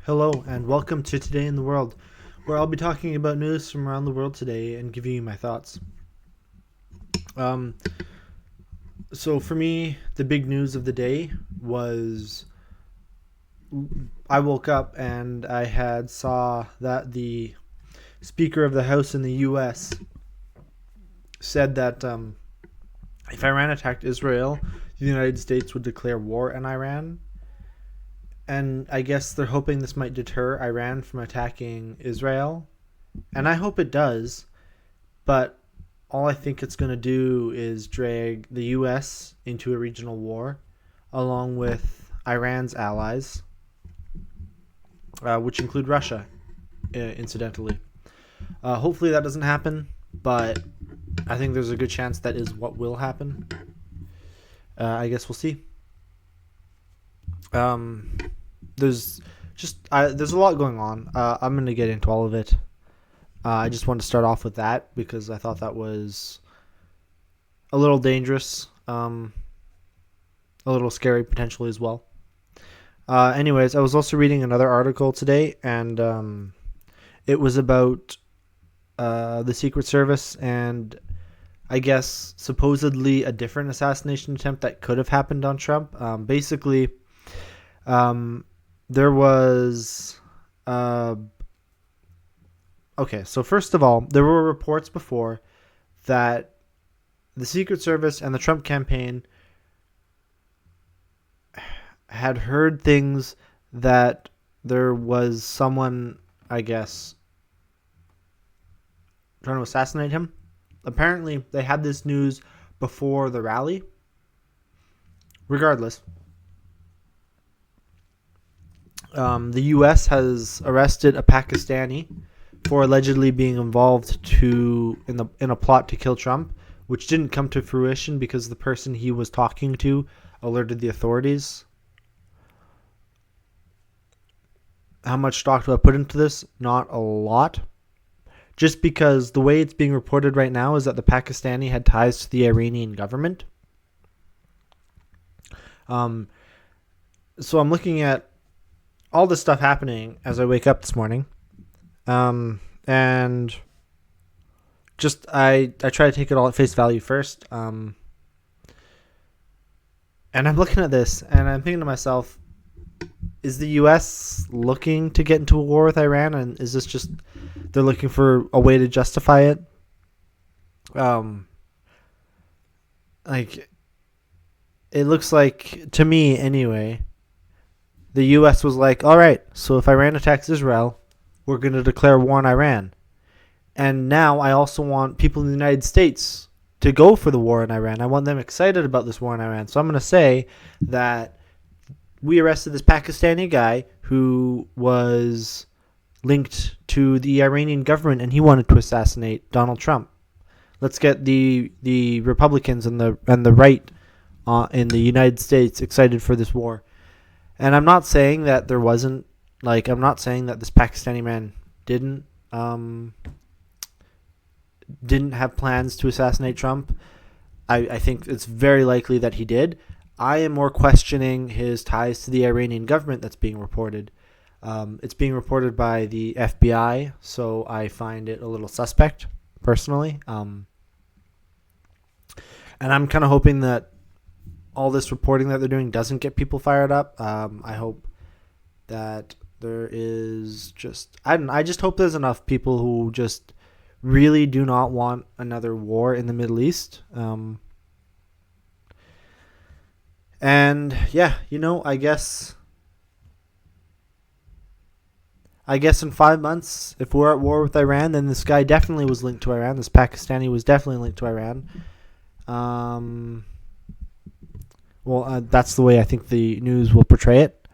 Hello, and welcome to Today in the World, where I'll be talking about news from around the world today and giving you my thoughts. Um, so for me, the big news of the day was I woke up and I had saw that the Speaker of the House in the U.S. said that if Iran attacked Israel, the United States would declare war on Iran. And I guess they're hoping this might deter Iran from attacking Israel. And I hope it does. But all I think it's going to do is drag the U.S. into a regional war, along with Iran's allies, which include Russia, incidentally. Hopefully that doesn't happen, but I think there's a good chance that is what will happen. I guess we'll see. There's there's a lot going on. I'm going to get into all of it. I just wanted to start off with that because I thought that was a little dangerous, a little scary potentially as well. Anyways, I was also reading another article today, and it was about the Secret Service and I guess supposedly a different assassination attempt that could have happened on Trump. Basically, there was okay, so first of all, there were reports before that the Secret Service and the Trump campaign had heard things that there was someone, I guess, trying to assassinate him. Apparently, they had this news before the rally. Regardless, the U.S. has arrested a Pakistani for allegedly being involved in a plot to kill Trump, which didn't come to fruition because the person he was talking to alerted the authorities. How much stock do I put into this? Not a lot. Just because the way it's being reported right now is that the Pakistani had ties to the Iranian government. So I'm looking at all this stuff happening as I wake up this morning. And just I try to take it all at face value first. And I'm looking at this and I'm thinking to myself, is the U.S. looking to get into a war with Iran? And is this just they're looking for a way to justify it? Like, it looks like, to me anyway, the U.S. was like, all right, so if Iran attacks Israel, we're going to declare war on Iran. And now I also want people in the United States to go for the war in Iran. I want them excited about this war in Iran. So I'm going to say that we arrested this Pakistani guy who was linked to the Iranian government and he wanted to assassinate Donald Trump. Let's get the Republicans and the right in the United States excited for this war. And I'm not saying that there wasn't, I'm not saying that this Pakistani man didn't have plans to assassinate Trump. I think it's very likely that he did. I am more questioning his ties to the Iranian government that's being reported. It's being reported by the FBI, so I find it a little suspect, personally. And I'm kind of hoping that all this reporting that they're doing doesn't get people fired up. I hope that there is I just hope there's enough people who just really do not want another war in the Middle East. And yeah, I guess in 5 months, if we're at war with Iran, then this guy definitely was linked to Iran. This Pakistani was definitely linked to Iran. That's the way I think the news will portray it.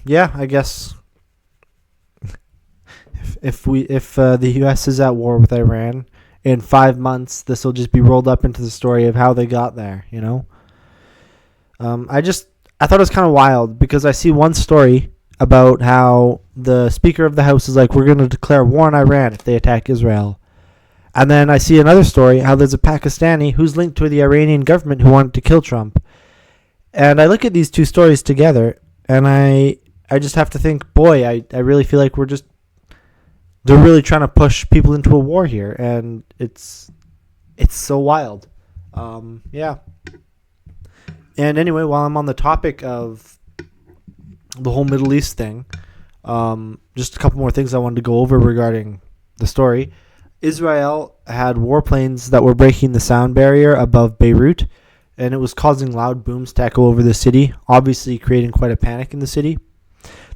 Yeah, I guess if the U.S. is at war with Iran in 5 months, this will just be rolled up into the story of how they got there. I thought it was kind of wild because I see one story about how the Speaker of the House is like, we're going to declare war on Iran if they attack Israel. And then I see another story how there's a Pakistani who's linked to the Iranian government who wanted to kill Trump. And I look at these two stories together And I just have to think, boy, I really feel like they're really trying to push people into a war here, and it's so wild. Yeah. And anyway, while I'm on the topic of the whole Middle East thing, just a couple more things I wanted to go over regarding the story. Israel had warplanes that were breaking the sound barrier above Beirut, and it was causing loud booms to echo over the city, obviously creating quite a panic in the city.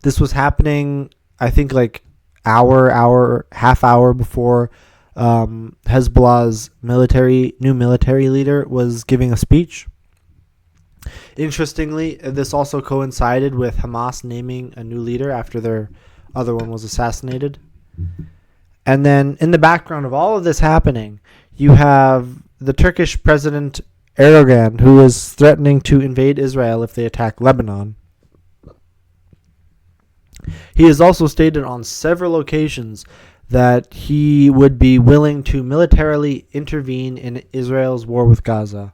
This was happening, I think, like half hour before Hezbollah's new military leader was giving a speech. Interestingly, this also coincided with Hamas naming a new leader after their other one was assassinated. And then in the background of all of this happening, you have the Turkish President Erdogan, who is threatening to invade Israel if they attack Lebanon. He has also stated on several occasions that he would be willing to militarily intervene in Israel's war with Gaza.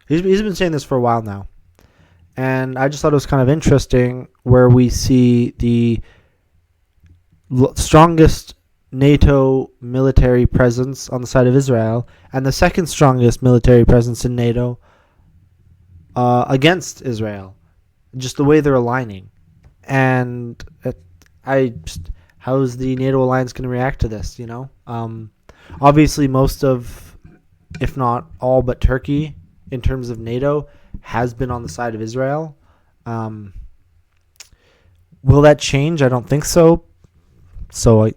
He's been saying this for a while now. And I just thought it was kind of interesting where we see the strongest NATO military presence on the side of Israel and the second strongest military presence in NATO against Israel. Just the way they're aligning. And how is the NATO alliance going to react to this, Obviously, most of, if not all but Turkey, in terms of NATO, has been on the side of Israel. Will that change? I don't think so. So,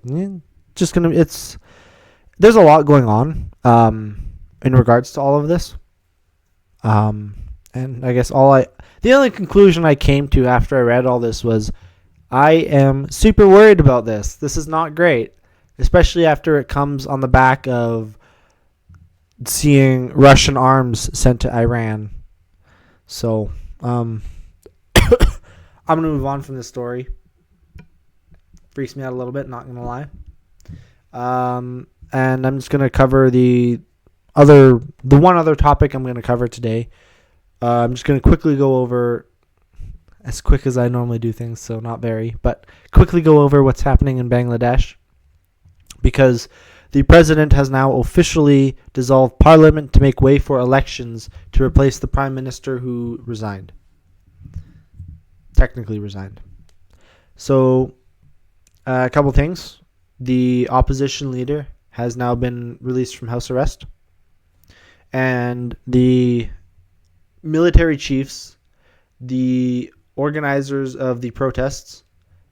there's a lot going on in regards to all of this. And I guess the only conclusion I came to after I read all this was, I am super worried about this. This is not great, especially after it comes on the back of seeing Russian arms sent to Iran. So, I'm going to move on from this story. Freaks me out a little bit, not going to lie. And I'm just going to cover the one other topic I'm going to cover today. I'm just going to quickly go over, as quick as I normally do things, so not very, but quickly go over what's happening in Bangladesh, because the president has now officially dissolved parliament to make way for elections to replace the prime minister who resigned. Technically resigned. So, a couple things. The opposition leader has now been released from house arrest. And the military chiefs, the organizers of the protests,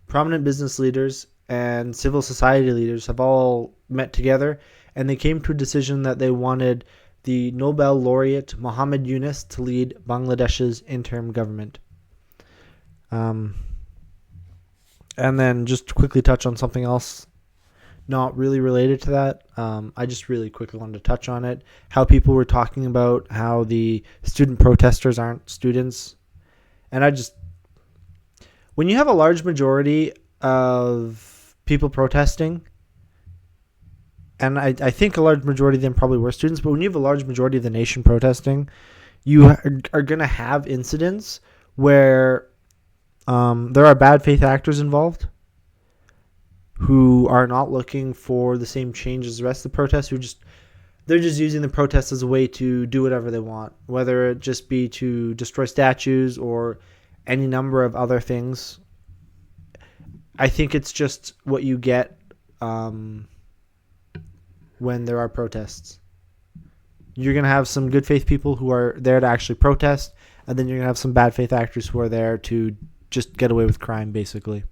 prominent business leaders, and civil society leaders have all met together, and they came to a decision that they wanted the Nobel laureate Muhammad Yunus to lead Bangladesh's interim government. And then just to quickly touch on something else not really related to that. I just really quickly wanted to touch on it. How people were talking about how the student protesters aren't students. And when you have a large majority of people protesting, and I think a large majority of them probably were students, but when you have a large majority of the nation protesting, you are going to have incidents where there are bad faith actors involved who are not looking for the same change as the rest of the protests, they're just using the protests as a way to do whatever they want, whether it just be to destroy statues or any number of other things. I think it's just what you get when there are protests. You're going to have some good faith people who are there to actually protest, and then you're going to have some bad faith actors who are there to just get away with crime, basically.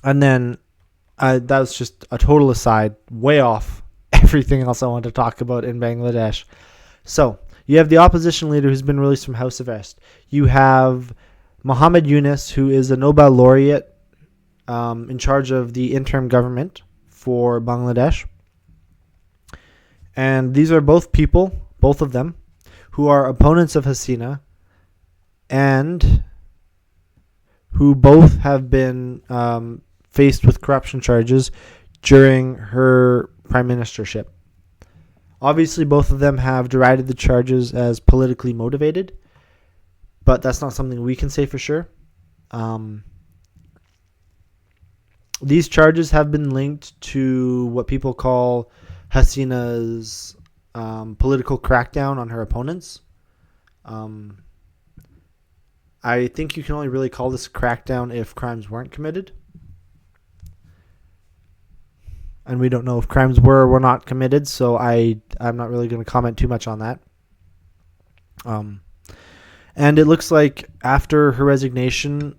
And then that was just a total aside, way off everything else I want to talk about in Bangladesh. So, you have the opposition leader who's been released from house arrest. You have Muhammad Yunus, who is a Nobel laureate in charge of the interim government for Bangladesh. And these are both people, both of them, who are opponents of Hasina and who both have been faced with corruption charges during her prime ministership. Obviously, both of them have derided the charges as politically motivated, but that's not something we can say for sure. These charges have been linked to what people call Hasina's political crackdown on her opponents. I think you can only really call this a crackdown if crimes weren't committed. And we don't know if crimes were or were not committed, so I'm not really going to comment too much on that. And it looks like after her resignation,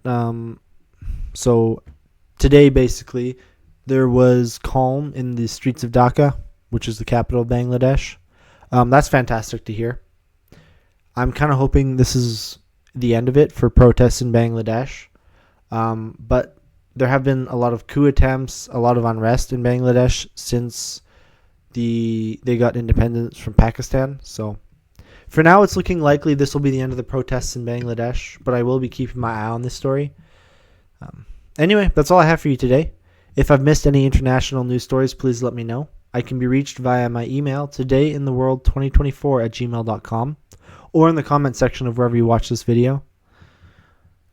so today basically, there was calm in the streets of Dhaka, which is the capital of Bangladesh. That's fantastic to hear. I'm kind of hoping this is the end of it for protests in Bangladesh. But there have been a lot of coup attempts, a lot of unrest in Bangladesh since they got independence from Pakistan. So for now, it's looking likely this will be the end of the protests in Bangladesh, but I will be keeping my eye on this story. Anyway, that's all I have for you today. If I've missed any international news stories, please let me know. I can be reached via my email, todayintheworld2024@gmail.com, or in the comment section of wherever you watch this video.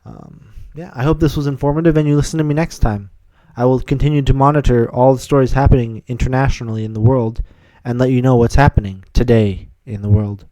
I hope this was informative and you listen to me next time. I will continue to monitor all the stories happening internationally in the world and let you know what's happening today in the world.